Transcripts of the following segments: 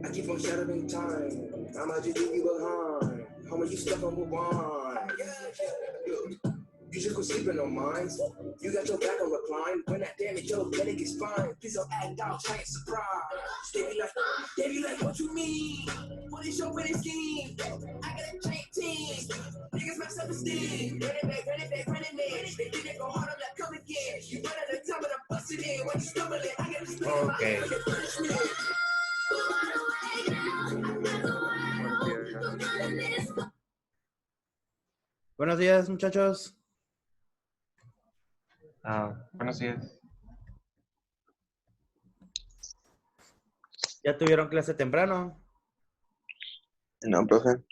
I keep on shadowing time. I might just leave you behind. Homie, you stuck on rewind. You just go sleeping on mine. You got your back on recline. When that damage your better get spine. Please don't act out, try and surprise. They be like, what you mean? What is your winning scheme? I got a giant team. Niggas my self-esteem. Run it back, run it back, run it back. They think they go hard, I'm like, come again. You run out of time, but I'm busting in. When you stumbling, I got to split my head for your punishment. Buenos días, muchachos. Buenos días. ¿Ya tuvieron clase temprano? No, profe.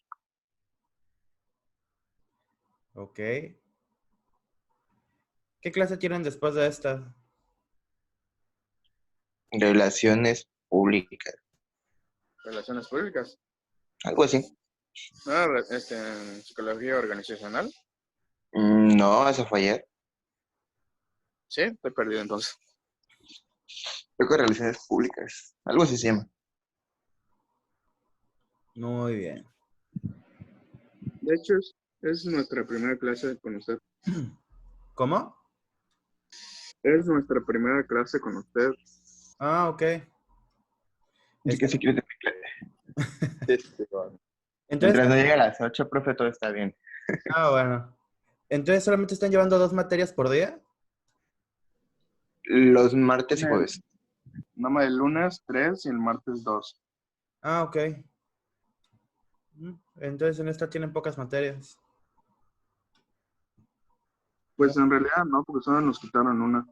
Ok. ¿Qué clase tienen después de esta? Relaciones públicas. Relaciones públicas. Algo así. Psicología organizacional. No, eso fue ayer. Sí, estoy perdido entonces. Creo que relaciones públicas. Algo así se llama. Muy bien. De hecho, es nuestra primera clase con usted. ¿Cómo? Es nuestra primera clase con usted. Ah, ok. ¿Y qué se quiere de Entonces, Mientras no llegue a las 8, profe, todo está bien. bueno. Entonces, ¿solamente están llevando 2 materias por día? Los martes y jueves. Nada más el lunes 3 y el martes 2. Ah, ok. Entonces, en esta tienen pocas materias. Pues en realidad no, porque solo nos quitaron una.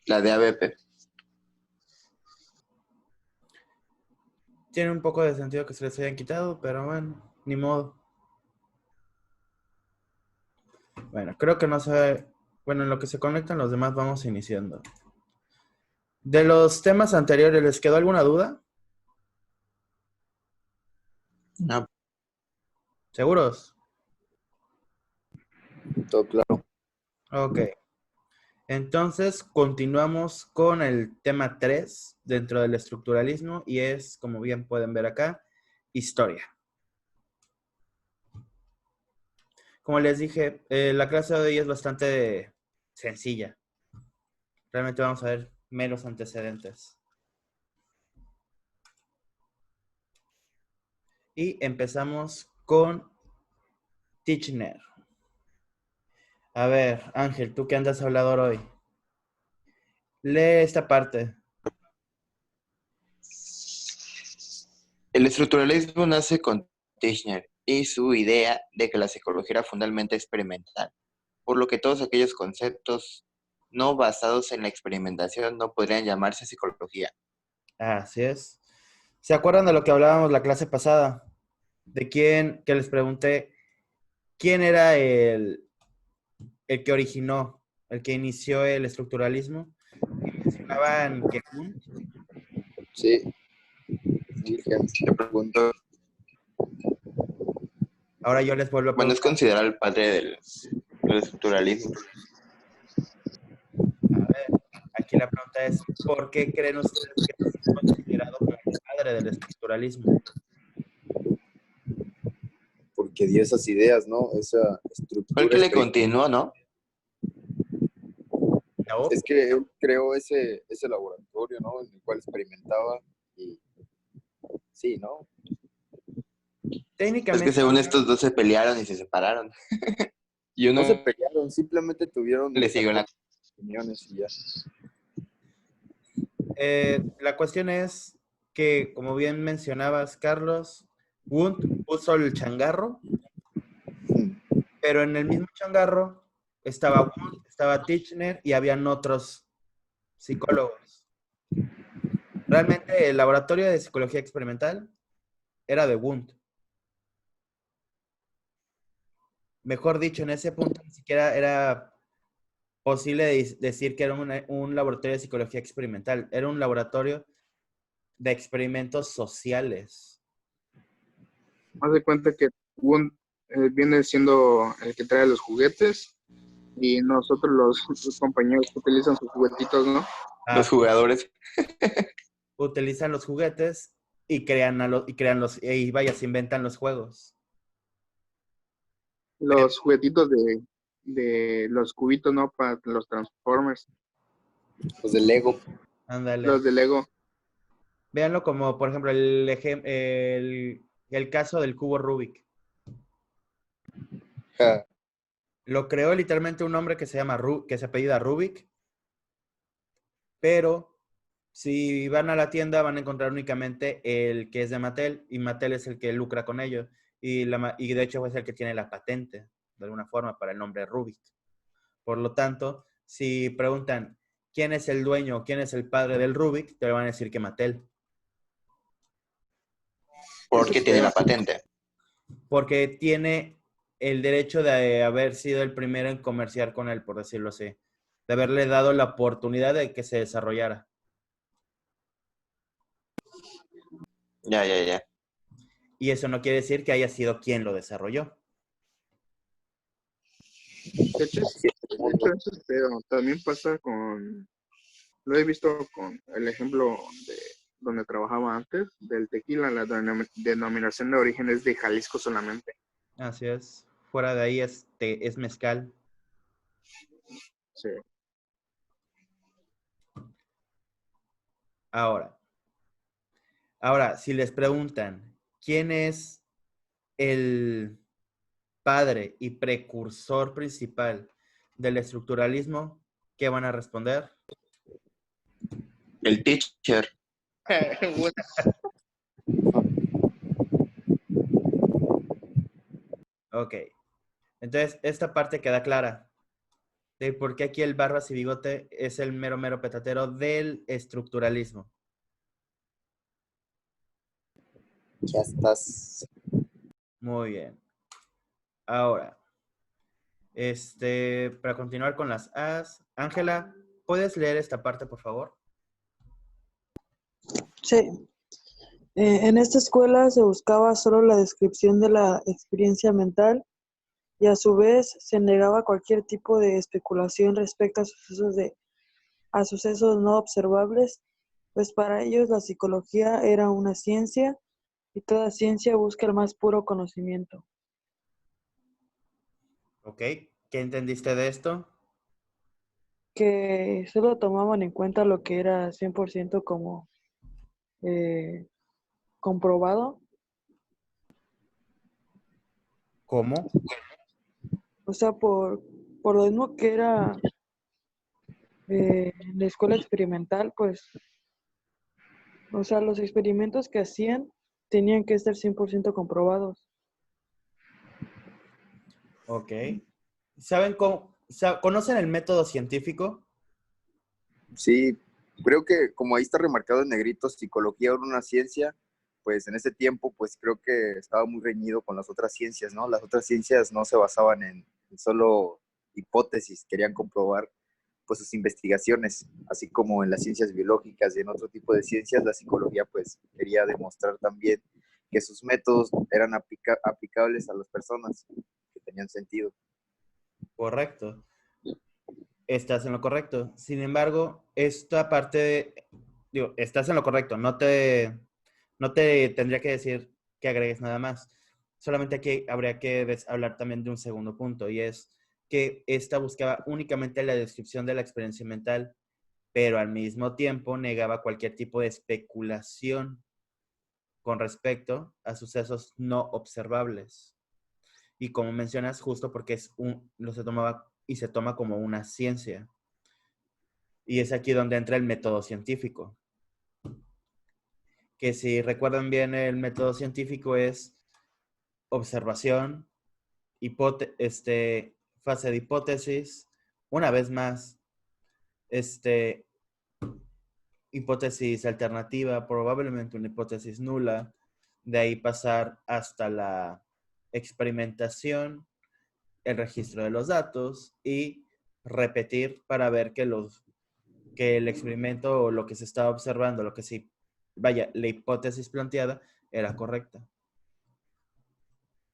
La de ABP. Tiene un poco de sentido que se les hayan quitado, pero bueno, ni modo. Bueno, creo que no se... Bueno, en lo que se conectan los demás vamos iniciando. De los temas anteriores, ¿les quedó alguna duda? No, ¿Seguros? todo claro. Ok. Entonces, continuamos con el tema 3 dentro del estructuralismo y es, como bien pueden ver acá, historia. Como les dije, la clase de hoy es bastante sencilla. Realmente vamos a ver meros antecedentes. Y empezamos con Titchener. A ver, Ángel, tú que andas hablador hoy. Lee esta parte. El estructuralismo nace con Titchener y su idea de que la psicología era fundamentalmente experimental, por lo que todos aquellos conceptos no basados en la experimentación no podrían llamarse psicología. Así es. ¿Se acuerdan de lo que hablábamos la clase pasada? De quién, que les pregunté, ¿quién era el que originó, el que inició el estructuralismo? Y mencionaban que Kuhn. Sí. Wilhelm, te pregunto, Ahora yo les vuelvo a Bueno, es preguntar. considerado el padre del estructuralismo. A ver, aquí la pregunta es, ¿por qué creen ustedes que es considerado como el padre del estructuralismo? porque dio esas ideas, ¿no? Esa Fue el estructura. que le continuó, ¿no? ¿No? Es que él creó ese laboratorio, ¿no? En el cual experimentaba y sí, ¿no? Es que Técnicamente, según estos dos se pelearon y se separaron. Y No se uno pelearon, simplemente tuvieron le siguió la... opiniones y ya. la cuestión es que, como bien mencionabas, Carlos, Wundt puso el changarro, pero en el mismo changarro estaba Wundt, estaba Titchener y habían otros psicólogos. Realmente el laboratorio de psicología experimental era de Wundt. Mejor dicho, en ese punto ni siquiera era posible decir que era un laboratorio de psicología experimental. Era un laboratorio de experimentos sociales. Haz de cuenta que Wund viene siendo el que trae los juguetes y nosotros los compañeros que utilizan sus juguetitos, ¿no? Los jugadores. Utilizan los juguetes y crean y vaya, se inventan los juegos. Los juguetitos de los cubitos, ¿no? Para los Transformers, Los de Lego. Ándale. los de Lego. Véanlo como, por ejemplo, el caso del cubo Rubik. Ja, Lo creó literalmente un hombre que que se apellida Rubik, pero si van a la tienda van a encontrar únicamente el que es de Mattel, y Mattel es el que lucra con ello, y de hecho es el que tiene la patente, de alguna forma, para el nombre Rubik. Por lo tanto, si preguntan quién es el dueño o quién es el padre del Rubik, te van a decir que Mattel. Porque tiene la patente. Porque tiene el derecho de haber sido el primero en comerciar con él, por decirlo así. De haberle dado la oportunidad de que se desarrollara. Ya. Y eso no quiere decir que haya sido quien lo desarrolló. De hecho, eso es feo. También pasa lo he visto con el ejemplo de donde trabajaba antes, del tequila, la denominación de origen es de Jalisco solamente. Así es. Fuera de ahí es mezcal. Sí. Ahora, si les preguntan quién es el padre y precursor principal del estructuralismo, ¿qué van a responder? El teacher. Ok. Entonces, esta parte queda clara de por qué aquí el Barbas y Bigote es el mero petatero del estructuralismo. ya estás. Muy bien. Ahora, para continuar con las As, Ángela, ¿puedes leer esta parte, por favor? Sí. En esta escuela se buscaba solo la descripción de la experiencia mental y a su vez se negaba cualquier tipo de especulación respecto a sucesos no observables, pues para ellos la psicología era una ciencia y toda ciencia busca el más puro conocimiento. Ok. ¿Qué entendiste de esto? Que solo tomaban en cuenta lo que era 100% como eh, comprobado. ¿Cómo? O sea, por lo mismo que era en la escuela experimental, pues, o sea, los experimentos que hacían tenían que estar 100% comprobados. Ok. ¿Saben conocen el método científico? Sí, creo que como ahí está remarcado en negrito, psicología era una ciencia, pues en ese tiempo, pues creo que estaba muy reñido con las otras ciencias, ¿no? Las otras ciencias no se basaban en solo hipótesis, querían comprobar pues sus investigaciones, así como en las ciencias biológicas y en otro tipo de ciencias, la psicología pues quería demostrar también que sus métodos eran aplicables a las personas, que tenían sentido. Correcto. Estás en lo correcto. Sin embargo, esta parte, digo, estás en lo correcto. No te tendría que decir que agregues nada más. Solamente aquí habría que hablar también de un segundo punto, y es que esta buscaba únicamente la descripción de la experiencia mental, pero al mismo tiempo negaba cualquier tipo de especulación con respecto a sucesos no observables. Y como mencionas, justo porque lo se tomaba y se toma como una ciencia. Y es aquí donde entra el método científico. Que si recuerdan bien, el método científico es observación, fase de hipótesis, una vez más, hipótesis alternativa, probablemente una hipótesis nula, de ahí pasar hasta la experimentación, el registro de los datos y repetir para ver que el experimento o lo que se estaba observando, la hipótesis planteada era correcta.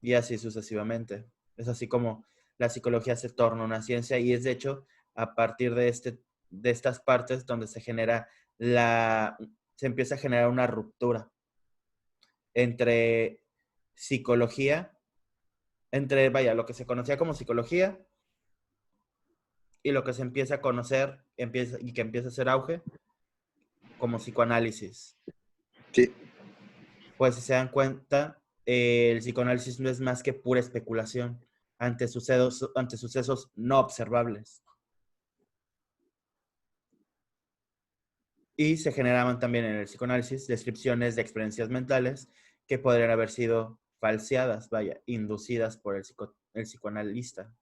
Y así sucesivamente. Es así como la psicología se torna una ciencia, y es de hecho a partir de estas partes donde se empieza a generar una ruptura entre psicología, lo que se conocía como psicología y lo que se empieza a conocer y que empieza a hacer auge como psicoanálisis. Sí. Pues si se dan cuenta, el psicoanálisis no es más que pura especulación ante sucesos no observables. Y se generaban también en el psicoanálisis descripciones de experiencias mentales que podrían haber sido falseadas, inducidas por el psicoanalista.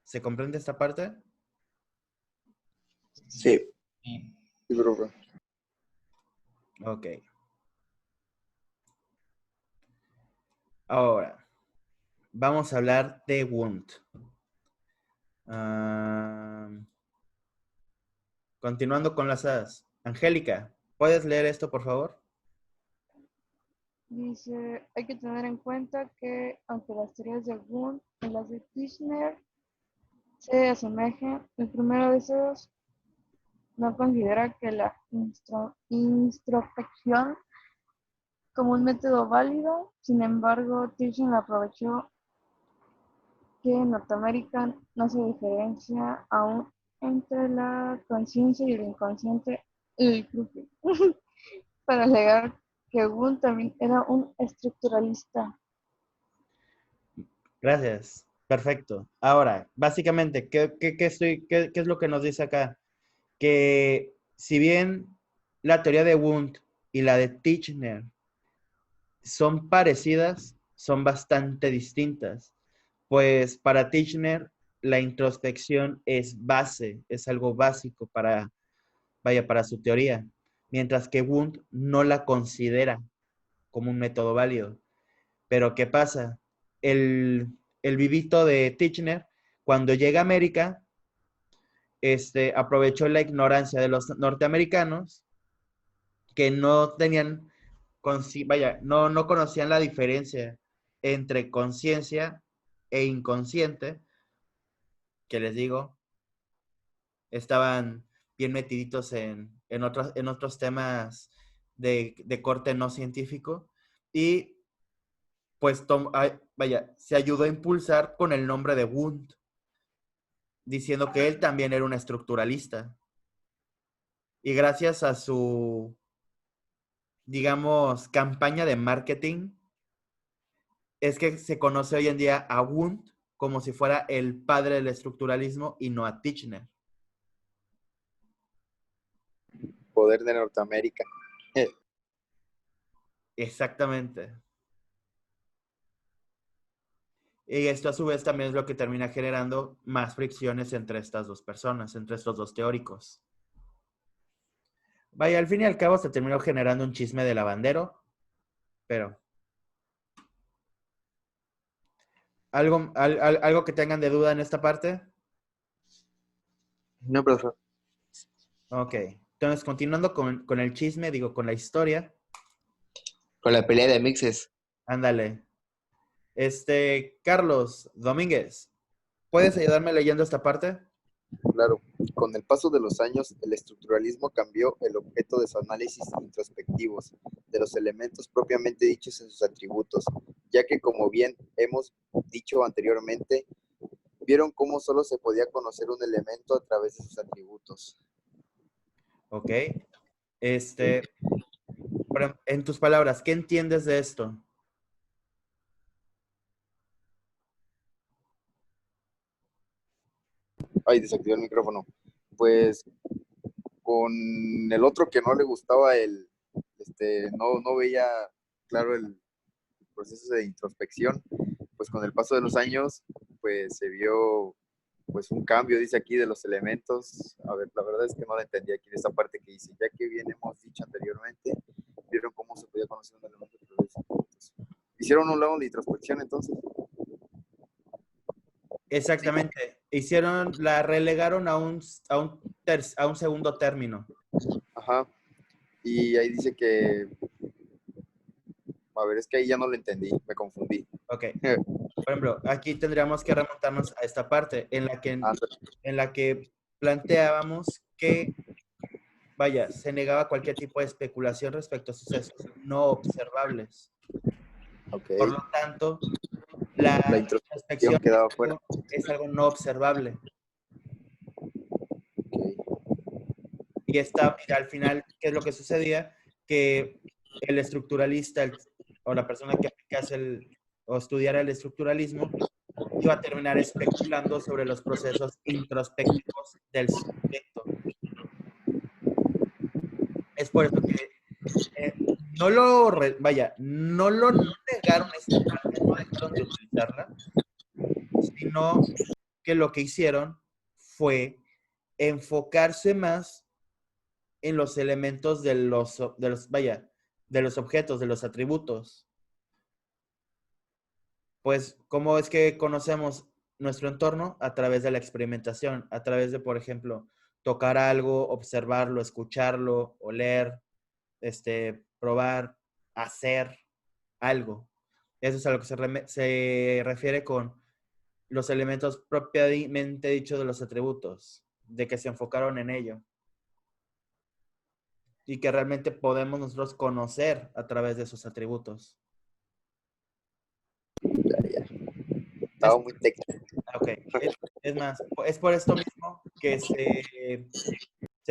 ¿Se comprende esta parte? Sí. Sí, profe. Ok. Ahora, vamos a hablar de Wundt. Continuando con las A's. Angélica, ¿puedes leer esto, por favor? Dice, hay que tener en cuenta que aunque las teorías de Wundt y las de Tishner se asemejen, el primero de esos no considera que la introspección como un método válido. Sin embargo, Tishner aprovechó que en Norteamérica no se diferencia aún entre la conciencia y el inconsciente para alegar que Wundt también era un estructuralista. Gracias. Perfecto. Ahora, básicamente, ¿qué es lo que nos dice acá? Que si bien la teoría de Wundt y la de Tishner son parecidas, son bastante distintas. Pues para Tishner, la introspección es base, es algo básico para su teoría, mientras que Wundt no la considera como un método válido. Pero ¿qué pasa? El vivito de Tishner, cuando llega a América, aprovechó la ignorancia de los norteamericanos que no tenían, no conocían la diferencia entre conciencia e inconsciente, que les digo, estaban bien metiditos en otros temas de corte no científico, y pues se ayudó a impulsar con el nombre de Wundt, diciendo que él también era un estructuralista. Y gracias a su, digamos, campaña de marketing, es que se conoce hoy en día a Wundt como si fuera el padre del estructuralismo y no a Tishner. Poder de Norteamérica. Exactamente. Y esto a su vez también es lo que termina generando más fricciones entre estas dos personas, entre estos dos teóricos. Al fin y al cabo se terminó generando un chisme de lavandero, pero ¿Algo que tengan de duda en esta parte? No, profesor. Ok. Entonces, continuando con el chisme, con la historia. Con la pelea de mixes. Ándale. Carlos Domínguez, ¿puedes ayudarme leyendo esta parte? Claro, con el paso de los años, el estructuralismo cambió el objeto de su análisis introspectivos de los elementos propiamente dichos en sus atributos, ya que, como bien hemos dicho anteriormente, vieron cómo solo se podía conocer un elemento a través de sus atributos. Ok. En tus palabras, ¿qué entiendes de esto? Ay, desactivé el micrófono. Pues con el otro que no le gustaba no veía claro el proceso de introspección, pues con el paso de los años, pues se vio pues un cambio, dice aquí, de los elementos. A ver, la verdad es que no la entendí aquí en esta parte que dice, ya que bien hemos dicho anteriormente, vieron cómo se podía conocer un elemento. Hicieron un lado de introspección entonces. Exactamente. La relegaron a un segundo término. Ajá. Y ahí dice que, a ver, es que ahí ya no lo entendí, me confundí. Ok. Por ejemplo, aquí tendríamos que remontarnos a esta parte en la que planteábamos que, vaya, se negaba cualquier tipo de especulación respecto a sucesos no observables. Ok. Por lo tanto, la introspección introspección quedaba fuera. es algo no observable. Y al final, ¿qué es lo que sucedía? Que el estructuralista o la persona que aplicase o estudiara el estructuralismo iba a terminar especulando sobre los procesos introspectivos del sujeto. Es por eso que no lo negaron esta parte, no dejaron de utilizarla, sino que lo que hicieron fue enfocarse más en los elementos de los objetos, de los atributos. Pues, ¿cómo es que conocemos nuestro entorno? A través de la experimentación, a través de, por ejemplo, tocar algo, observarlo, escucharlo, oler, probar, hacer algo. Eso es a lo que se refiere con los elementos propiamente dichos de los atributos, de que se enfocaron en ello. Y que realmente podemos nosotros conocer a través de sus atributos. Ya. Estaba muy técnico. Ok. Es más, es por esto mismo que se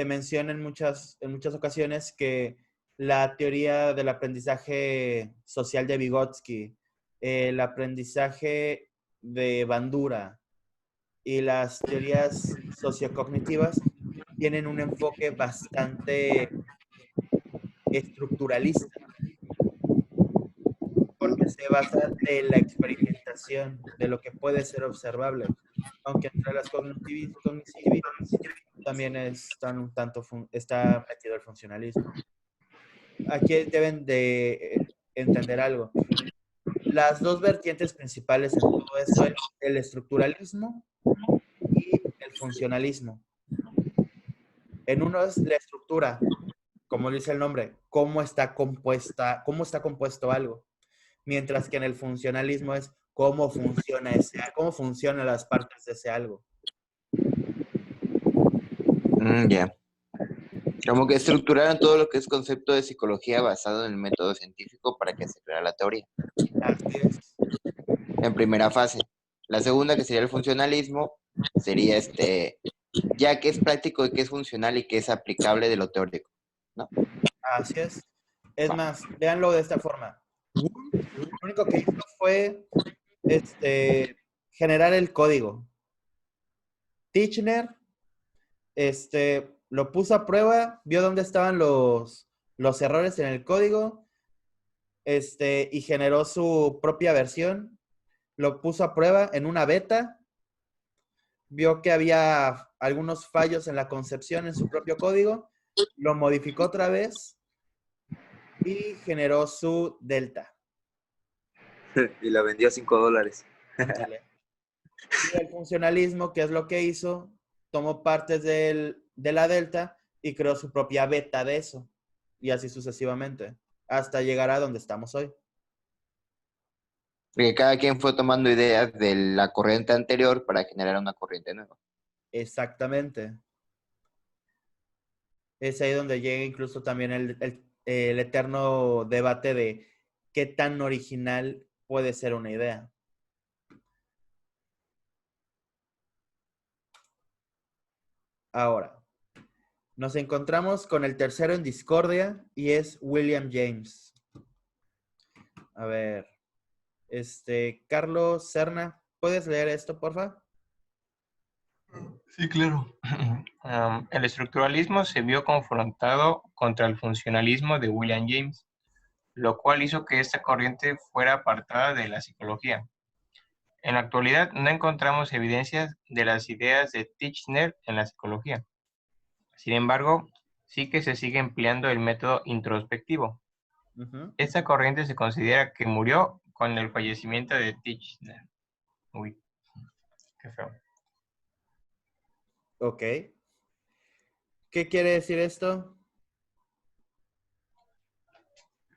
menciona en muchas ocasiones que la teoría del aprendizaje social de Vygotsky, el aprendizaje de Bandura y las teorías sociocognitivas tienen un enfoque bastante estructuralista, porque se basa de la experimentación, de lo que puede ser observable. Aunque entre las cognitivistas también está metido el funcionalismo. Aquí deben de entender algo. Las dos vertientes principales en todo esto es el estructuralismo y el funcionalismo. En uno es la estructura, como dice el nombre, cómo está compuesto algo. Mientras que en el funcionalismo es cómo funcionan las partes de ese algo. Ya. Como que estructuraron todo lo que es concepto de psicología basado en el método científico para que se creara la teoría. Así es. En primera fase. La segunda, que sería el funcionalismo, sería ya que es práctico y que es funcional y que es aplicable de lo teórico, ¿no? Así es. Es más, véanlo de esta forma. Lo único que hizo fue generar el código. Titchener lo puso a prueba, vio dónde estaban los errores en el código, y generó su propia versión. Lo puso a prueba en una beta, vio que había algunos fallos en la concepción en su propio código, lo modificó otra vez y generó su delta. Y la vendió a $5. Ándale. Y el funcionalismo, ¿qué es lo que hizo? Tomó partes de la delta y creó su propia beta de eso. Y así sucesivamente, hasta llegar a donde estamos hoy. Porque cada quien fue tomando ideas de la corriente anterior para generar una corriente nueva. Exactamente. Es ahí donde llega incluso también el eterno debate de qué tan original puede ser una idea. Ahora, nos encontramos con el tercero en discordia y es William James. A ver, Carlos Serna, ¿puedes leer esto, porfa? Sí, claro. El estructuralismo se vio confrontado contra el funcionalismo de William James, lo cual hizo que esta corriente fuera apartada de la psicología. En la actualidad no encontramos evidencias de las ideas de Titchener en la psicología. Sin embargo, sí que se sigue empleando el método introspectivo. Uh-huh. Esta corriente se considera que murió con el fallecimiento de Titchener. Uy, qué feo. Ok. ¿Qué quiere decir esto?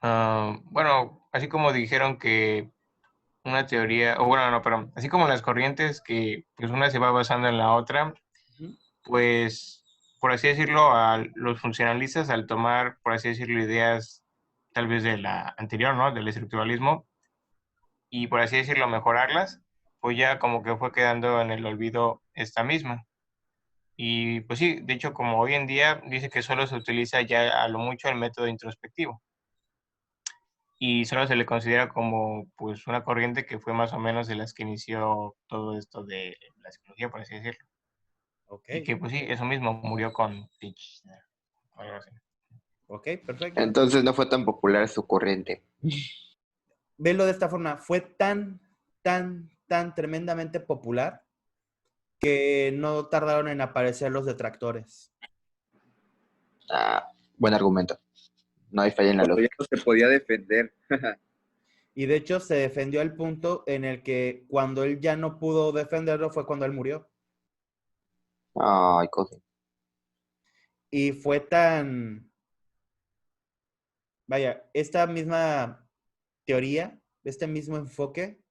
Bueno, así como dijeron que una teoría, o bueno, no, pero así como las corrientes que pues una se va basando en la otra, Uh-huh. pues por así decirlo, a los funcionalistas al tomar, por así decirlo, ideas tal vez de la anterior, ¿no? Del estructuralismo, y por así decirlo, mejorarlas, pues ya como que fue quedando en el olvido esta misma. Y pues sí, de hecho, como hoy en día dice que solo se utiliza ya a lo mucho el método introspectivo. Y solo se le considera como pues una corriente que fue más o menos de las que inició todo esto de la psicología, por así decirlo. Ok. Y que pues sí, eso mismo murió con Titchener. Algo así. Ok, perfecto. Entonces no fue tan popular su corriente. Velo de esta forma, fue tan tremendamente popular que no tardaron en aparecer los detractores. Ah, buen argumento. No hay falla en la Cuando ya lógica. no se podía defender. Y de hecho se defendió al punto en el que cuando él ya no pudo defenderlo fue cuando él murió. Ay, coge. Y fue vaya, esta misma teoría, este mismo enfoque,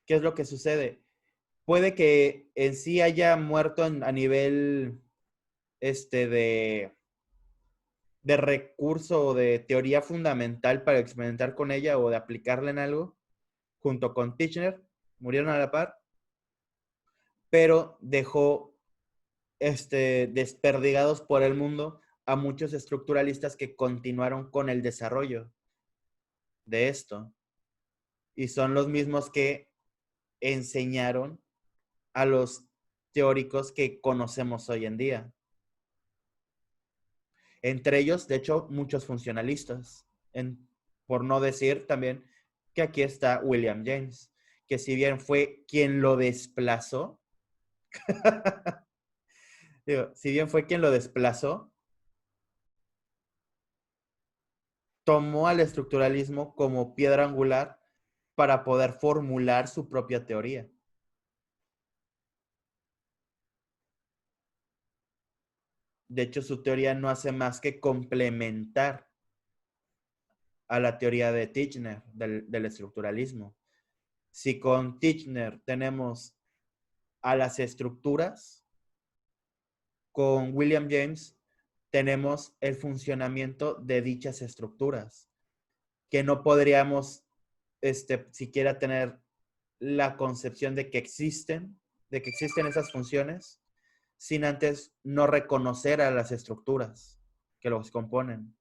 ¿qué es lo que sucede? Puede que en sí haya muerto a nivel de recurso o de teoría fundamental para experimentar con ella o de aplicarla en algo, junto con Titchener, murieron a la par, pero dejó desperdigados por el mundo a muchos estructuralistas que continuaron con el desarrollo de esto. Y son los mismos que enseñaron a los teóricos que conocemos hoy en día. Entre ellos, de hecho, muchos funcionalistas. Por no decir también que aquí está William James, que si bien fue quien lo desplazó, si bien fue quien lo desplazó, tomó al estructuralismo como piedra angular para poder formular su propia teoría. De hecho, su teoría no hace más que complementar a la teoría de Titchener, del estructuralismo. Si con Titchener tenemos a las estructuras, con William James tenemos el funcionamiento de dichas estructuras, que no podríamos siquiera tener la concepción de que existen esas funciones, sin antes no reconocer a las estructuras que los componen.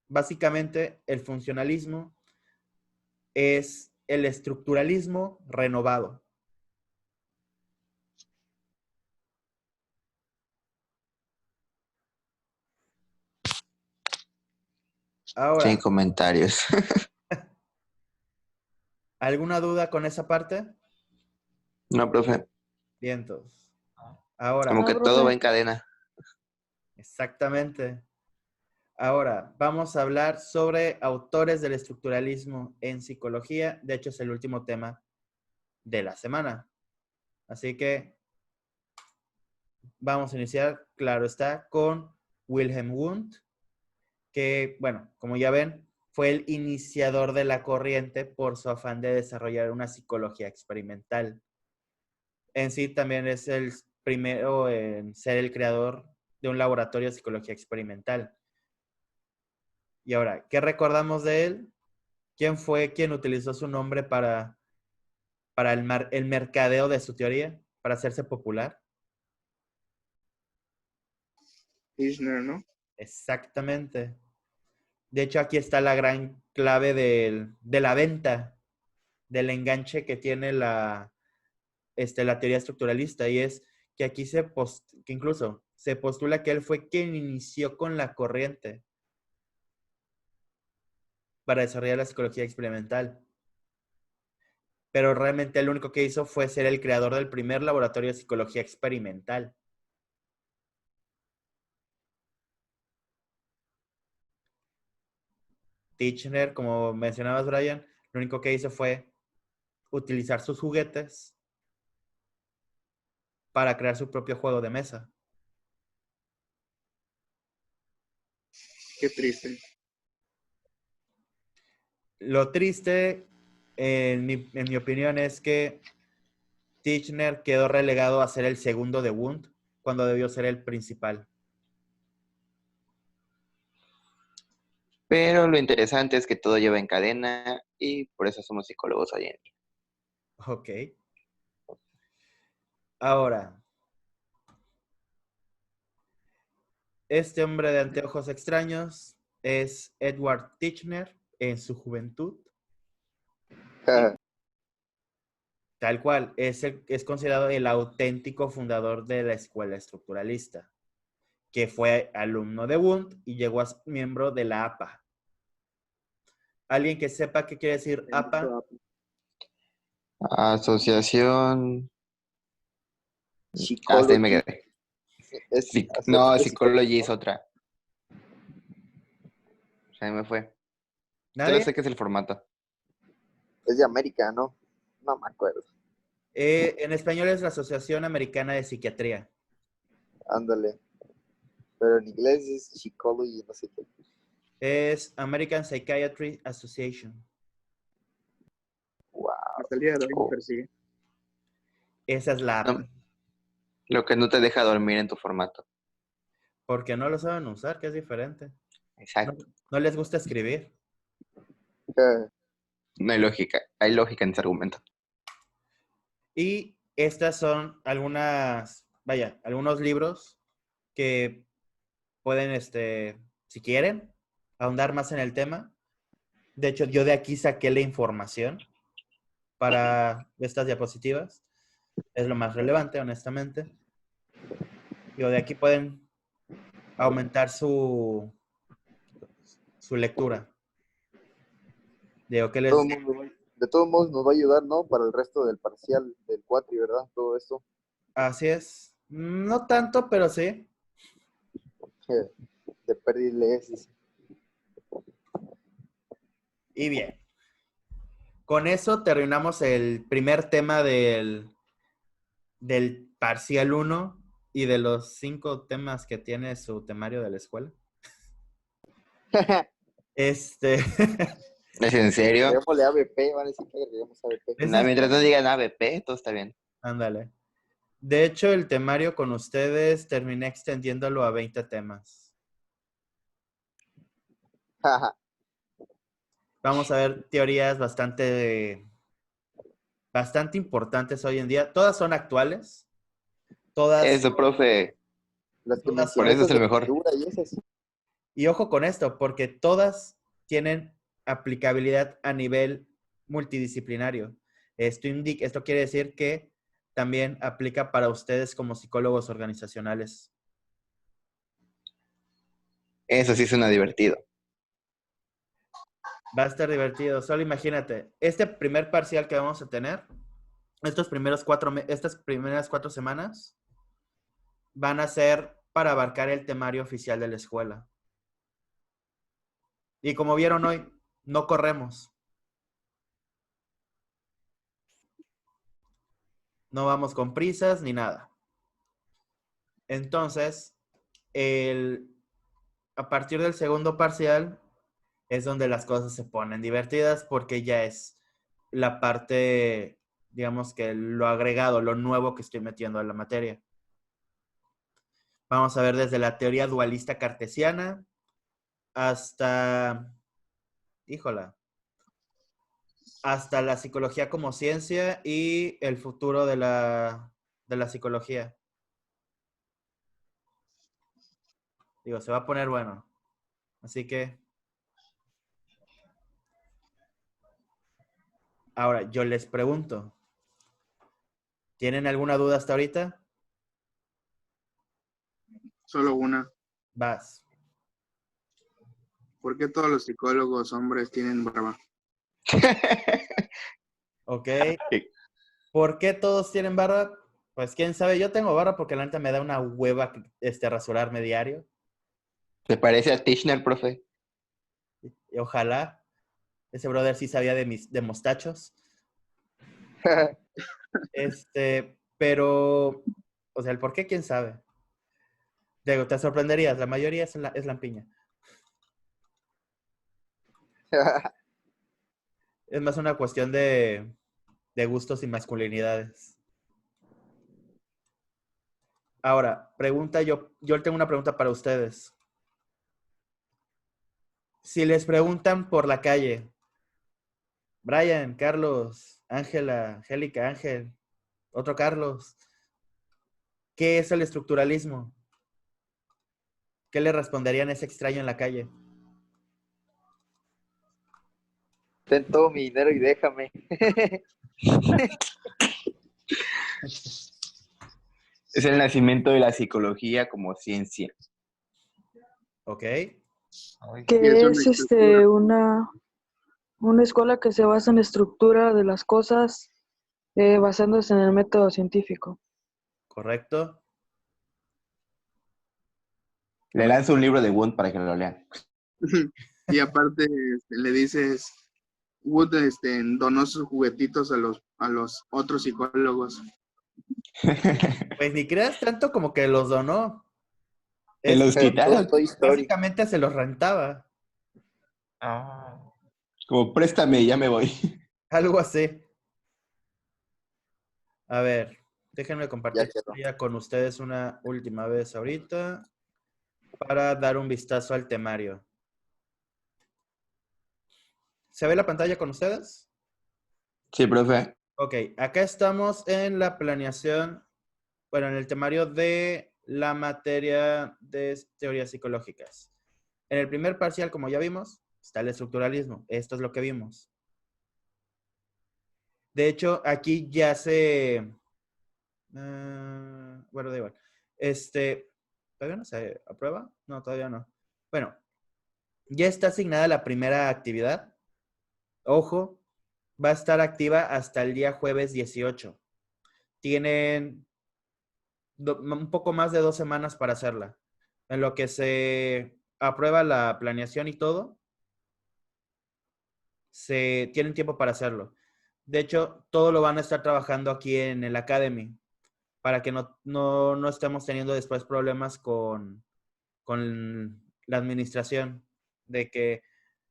Básicamente, el funcionalismo es el estructuralismo renovado. Ahora, Sin comentarios. ¿alguna duda con esa parte? No, profe. Vientos. Ahora, Como Ah, que todo va profe. en cadena. exactamente. Ahora, vamos a hablar sobre autores del estructuralismo en psicología. De hecho, es el último tema de la semana. Así que vamos a iniciar, claro está, con Wilhelm Wundt, que, bueno, como ya ven, fue el iniciador de la corriente por su afán de desarrollar una psicología experimental. En sí, también es el primero en ser el creador de un laboratorio de psicología experimental. Y ahora, ¿qué recordamos de él? ¿Quién fue quien utilizó su nombre para el mercadeo de su teoría, para hacerse popular? Kirchner, ¿no? Exactamente. De hecho, aquí está la gran clave de la venta, del enganche que tiene la teoría estructuralista, y es que aquí que incluso se postula que él fue quien inició con la corriente para desarrollar la psicología experimental. Pero realmente el único que hizo fue ser el creador del primer laboratorio de psicología experimental. Titchener, como mencionabas, Brian, lo único que hizo fue utilizar sus juguetes para crear su propio juego de mesa. Qué triste. Lo triste, en mi opinión, es que Titchener quedó relegado a ser el segundo de Wundt cuando debió ser el principal. Pero lo interesante es que todo lleva en cadena y por eso somos psicólogos hoy en día. Ok. Ahora, este hombre de anteojos extraños es Edward Titchener en su juventud. Tal cual, es considerado el auténtico fundador de la escuela estructuralista, que fue alumno de Wundt y llegó a ser miembro de la APA. ¿Alguien que sepa qué quiere decir APA? Asociación. Hasta ahí me Psychology. quedé. Es, No, es Psychology es otra. Ahí me fue. Solo ¿Nadie? sé que es el formato. Es de América, ¿no? No me acuerdo. En español es la Asociación Americana de Psiquiatría. Ándale. Pero en inglés es psychology, no sé qué. Es American Psychiatry Association. Wow. Hasta el día de hoy me Oh. persigue. Esa es la APA. No, lo que no te deja dormir en tu formato. Porque no lo saben usar, que es diferente. Exacto. No les gusta escribir. No hay lógica. Hay lógica en ese argumento. Y estas son algunos libros que pueden, si quieren, ahondar más en el tema. De hecho, yo de aquí saqué la información para estas diapositivas. Es lo más relevante, honestamente. Yo de aquí pueden aumentar su lectura. Digo, ¿qué les... De todos modos nos va a ayudar, ¿no? Para el resto del parcial del cuatri, ¿verdad? Todo esto. Así es. No tanto, pero sí. De pérdida. Y bien. Con eso terminamos el primer tema del parcial 1 y de los 5 temas que tiene su temario de la escuela. ¿Es en serio? Agreguémosle ABP, van a decir que agreguemos ABP. Es No, en mientras no serio. digan ABP, todo está bien. Ándale. De hecho, el temario con ustedes terminé extendiéndolo a 20 temas. Vamos a ver teorías bastante importantes hoy en día. Todas son actuales. Todas. Eso, profe. Las que Todas Por mencioné, eso es esas el de mejor. pintura y esas. Y ojo con esto, porque todas tienen aplicabilidad a nivel multidisciplinario. Esto quiere decir que también aplica para ustedes como psicólogos organizacionales. Eso sí suena divertido. Va a estar divertido. Solo imagínate, este primer parcial que vamos a tener, estas primeras 4 semanas, van a ser para abarcar el temario oficial de la escuela. Y como vieron hoy, no corremos. No vamos con prisas ni nada. Entonces, a partir del segundo parcial es donde las cosas se ponen divertidas porque ya es la parte, digamos que lo agregado, lo nuevo que estoy metiendo a la materia. Vamos a ver desde la teoría dualista cartesiana hasta, híjola, hasta la psicología como ciencia y el futuro de la psicología. Digo, se va a poner bueno. Así que, ahora yo les pregunto, ¿tienen alguna duda hasta ahorita? Solo una. Vas. ¿Por qué todos los psicólogos hombres tienen barba? Ok. ¿Por qué todos tienen barba? Pues quién sabe, yo tengo barba porque la neta me da una hueva rasurarme diario. ¿Te parece a Tichnel, profe? Y ojalá. Ese brother sí sabía de mostachos. Pero, o sea, el por qué, quién sabe. Digo, te sorprenderías, la mayoría es lampiña. Es más una cuestión de gustos y masculinidades. Ahora, yo tengo una pregunta para ustedes. Si les preguntan por la calle, Brian, Carlos, Ángela, Angélica, Ángel, otro Carlos, ¿qué es el estructuralismo? ¿Qué le responderían a ese extraño en la calle? Ten todo mi dinero y déjame. Es el nacimiento de la psicología como ciencia. ¿Ok? ¿Qué Que es es una estructura? una escuela que se basa en la estructura de las cosas basándose en el método científico. ¿Correcto? Le lanzo un libro de Wundt para que lo lean. Y aparte le dices, Wood donó sus juguetitos a los otros psicólogos. Pues ni creas tanto como que los donó. Se los Pero todo quitaron. Toy Story. Básicamente se los rentaba. Ah, Como préstame, ya me voy. Algo así. A ver, déjenme Ya compartir quedó. pantalla con ustedes una última vez ahorita para dar un vistazo al temario. ¿Se ve la pantalla con ustedes? Sí, profe. Ok, acá estamos en la planeación, bueno, en el temario de la materia de teorías psicológicas. En el primer parcial, como ya vimos, está el estructuralismo. Esto es lo que vimos. De hecho, aquí ya bueno, da igual. ¿Todavía no se aprueba? No, todavía no. Bueno, ya está asignada la primera actividad. Ojo, va a estar activa hasta el día jueves 18. Tienen un poco más de 2 semanas para hacerla. En lo que se aprueba la planeación y todo, tienen tiempo para hacerlo. De hecho, todo lo van a estar trabajando aquí en el Academy para que no estemos teniendo después problemas con la administración de que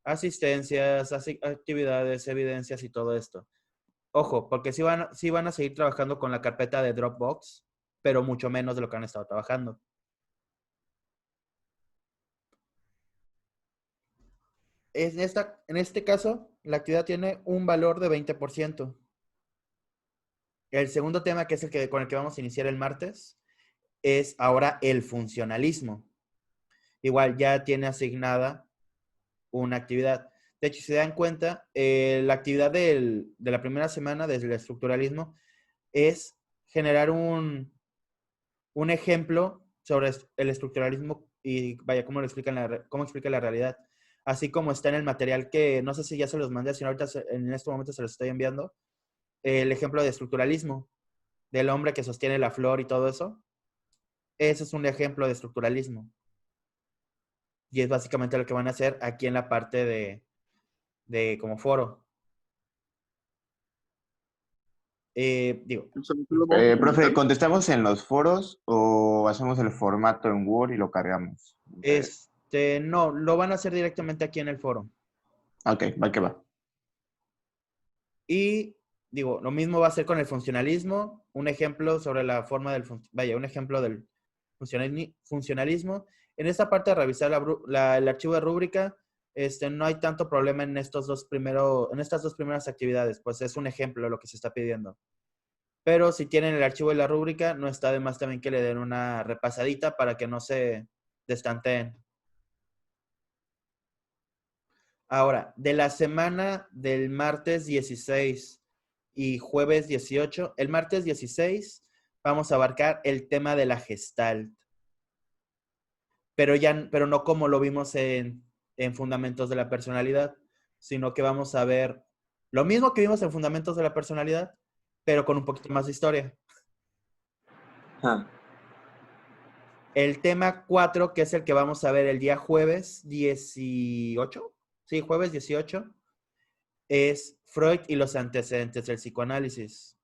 asistencias, actividades, evidencias y todo esto. Ojo, porque sí van a seguir trabajando con la carpeta de Dropbox, pero mucho menos de lo que han estado trabajando. En este caso, la actividad tiene un valor de 20%. El segundo tema, que es con el que vamos a iniciar el martes, es ahora el funcionalismo. Igual ya tiene asignada una actividad. De hecho, si se dan cuenta, la actividad de la primera semana desde el estructuralismo es generar un ejemplo sobre el estructuralismo y vaya, cómo explica la realidad. Así como está en el material que no sé si ya se los mandé, sino ahorita en este momento se los estoy enviando, el ejemplo de estructuralismo, del hombre que sostiene la flor y todo eso. Ese es un ejemplo de estructuralismo. Y es básicamente lo que van a hacer aquí en la parte de como foro. Digo, Solo vamos a Profe, comentar. ¿contestamos en los foros o hacemos el formato en Word y lo cargamos? no, lo van a hacer directamente aquí en el foro. Ok, va que va. Y digo, lo mismo va a ser con el funcionalismo. Un ejemplo sobre la forma del, un ejemplo del funcionalismo. En esta parte de revisar el archivo de rúbrica, no hay tanto problema en estas dos primeras actividades, pues es un ejemplo de lo que se está pidiendo. Pero si tienen el archivo de la rúbrica, no está de más también que le den una repasadita para que no se destanteen. Ahora, de la semana del martes 16 y jueves 18, el martes 16 vamos a abarcar el tema de la Gestalt. Pero no como lo vimos en Fundamentos de la Personalidad, sino que vamos a ver lo mismo que vimos en Fundamentos de la Personalidad, pero con un poquito más de historia. Ah, El tema 4, que es el que vamos a ver el día jueves 18, sí, jueves 18, es Freud y los antecedentes del psicoanálisis.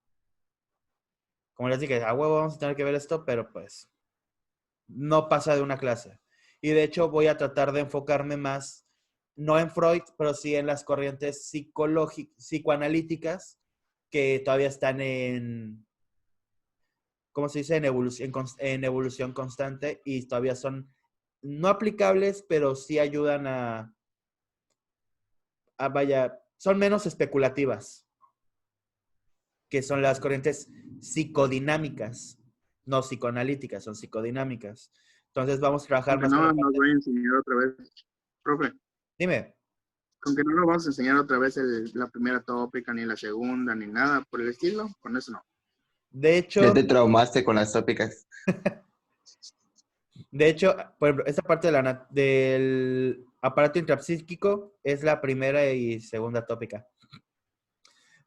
Como les dije, a huevo vamos a tener que ver esto, pero pues no pasa de una clase. Y de hecho voy a tratar de enfocarme más, no en Freud, pero sí en las corrientes psicoanalíticas que todavía están en, ¿cómo se dice? En evolución constante y todavía son no aplicables, pero sí ayudan son menos especulativas, que son las corrientes psicodinámicas, no psicoanalíticas, son psicodinámicas. Entonces vamos a trabajar Aunque más con no la nos parte. voy a enseñar otra vez, profe. Dime. Aunque no nos vamos a enseñar otra vez la primera tópica, ni la segunda, ni nada por el estilo, con eso no. De Ya hecho, te traumaste con las tópicas. por ejemplo, esta parte del aparato intrapsíquico es la primera y segunda tópica.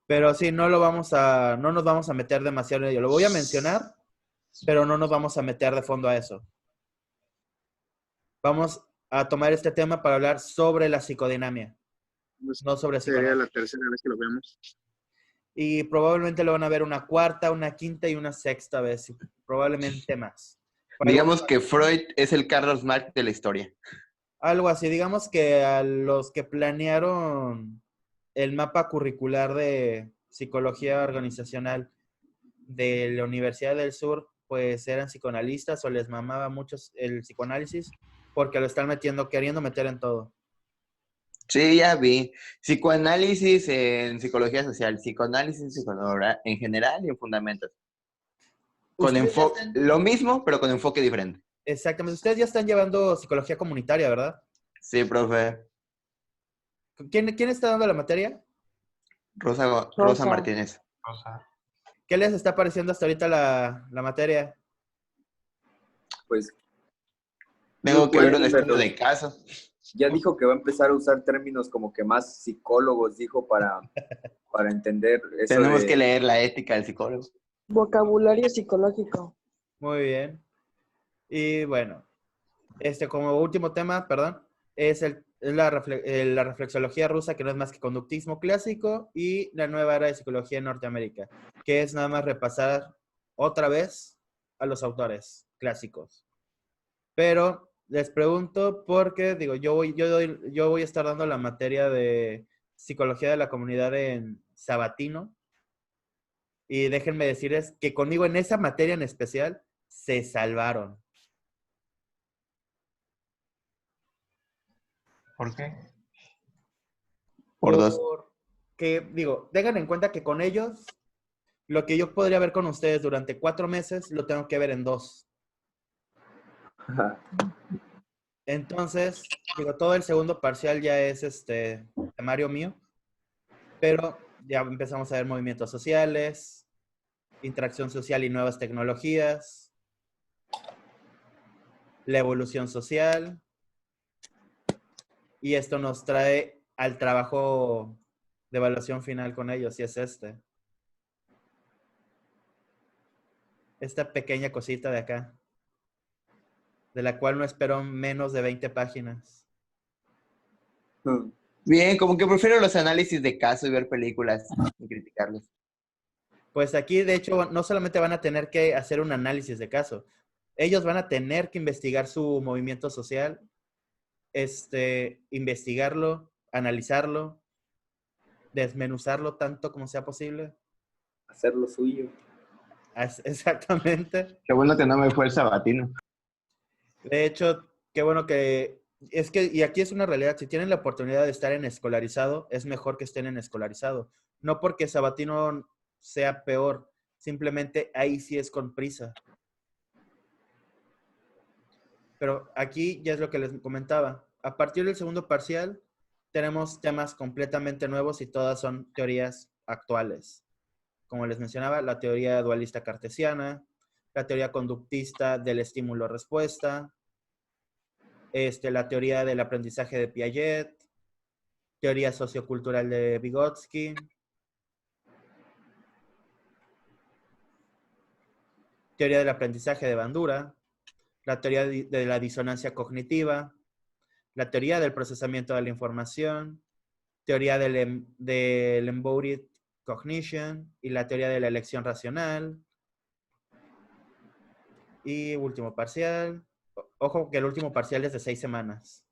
Pero sí, no nos vamos a meter demasiado en ello. Lo voy a mencionar, pero no nos vamos a meter de fondo a eso. Vamos a tomar este tema para hablar sobre la psicodinamia, Pues, no sobre sería psicoanálisis. la tercera vez que lo vemos. Y probablemente lo van a ver una cuarta, una quinta y una sexta vez, y probablemente más. Digamos que Freud es el Carlos Marx de la historia. Algo así, digamos que a los que planearon el mapa curricular de psicología organizacional de la Universidad del Sur, pues eran psicoanalistas o les mamaba mucho el psicoanálisis porque lo están queriendo meter en todo. Sí, ya vi. Psicoanálisis en psicología social, psicoanálisis en psicología en general y en fundamentos. Con Ustedes ya enfoque, están, lo mismo, pero con enfoque diferente. exactamente, ustedes ya están llevando psicología comunitaria, ¿verdad? Sí, profe. ¿Quién está dando la materia? Rosa Martínez. O sea, ¿Qué les está pareciendo hasta ahorita la materia? pues Tengo muy que ver bueno, un estudio pero de caso. ya dijo que va a empezar a usar términos como que más psicólogos, dijo, para entender eso Tenemos que de... leer la ética del psicólogo. Vocabulario psicológico. Muy bien. Y bueno, como último tema, perdón, es la reflexología rusa, que no es más que conductismo clásico, y la nueva era de psicología en Norteamérica, que es nada más repasar otra vez a los autores clásicos. Pero les pregunto porque, digo, yo voy a estar dando la materia de psicología de la comunidad en sabatino, y déjenme decirles que conmigo en esa materia en especial se salvaron. ¿por qué? Por dos. Porque, digo, tengan en cuenta que con ellos, lo que yo podría ver con ustedes durante 4 meses, lo tengo que ver en 2. Entonces, digo, todo el segundo parcial ya es temario mío, pero ya empezamos a ver movimientos sociales, interacción social y nuevas tecnologías, la evolución social, y esto nos trae al trabajo de evaluación final con ellos, y es esta pequeña cosita de acá. de la cual no espero menos de 20 páginas. Bien, como que prefiero los análisis de caso y ver películas y criticarlos. Pues aquí, de hecho, no solamente van a tener que hacer un análisis de caso, ellos van a tener que investigar su movimiento social, investigarlo, analizarlo, desmenuzarlo tanto como sea posible. Hacer lo suyo. Exactamente. Qué bueno que no me fue el sabatino. De hecho, qué bueno que... Es que, y aquí es una realidad, si tienen la oportunidad de estar en escolarizado, es mejor que estén en escolarizado. No porque sabatino sea peor, simplemente ahí sí es con prisa. Pero aquí ya es lo que les comentaba. A partir del segundo parcial, tenemos temas completamente nuevos y todas son teorías actuales. Como les mencionaba, la teoría dualista cartesiana, la teoría conductista del estímulo-respuesta, la teoría del aprendizaje de Piaget, teoría sociocultural de Vygotsky, teoría del aprendizaje de Bandura, la teoría de la disonancia cognitiva, la teoría del procesamiento de la información, teoría del embodied cognition y la teoría de la elección racional. Y último parcial. Ojo que el último parcial es de 6 semanas.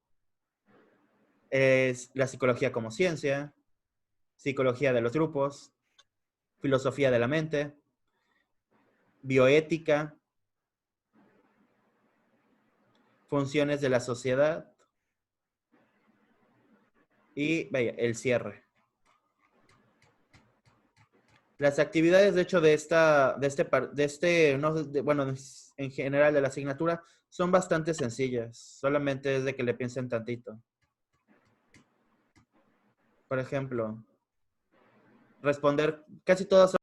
Es la psicología como ciencia, psicología de los grupos, filosofía de la mente, bioética, funciones de la sociedad y vaya, el cierre. Las actividades, de hecho, bueno, en general de la asignatura, son bastante sencillas. Solamente es de que le piensen tantito. Por ejemplo, responder, casi todas son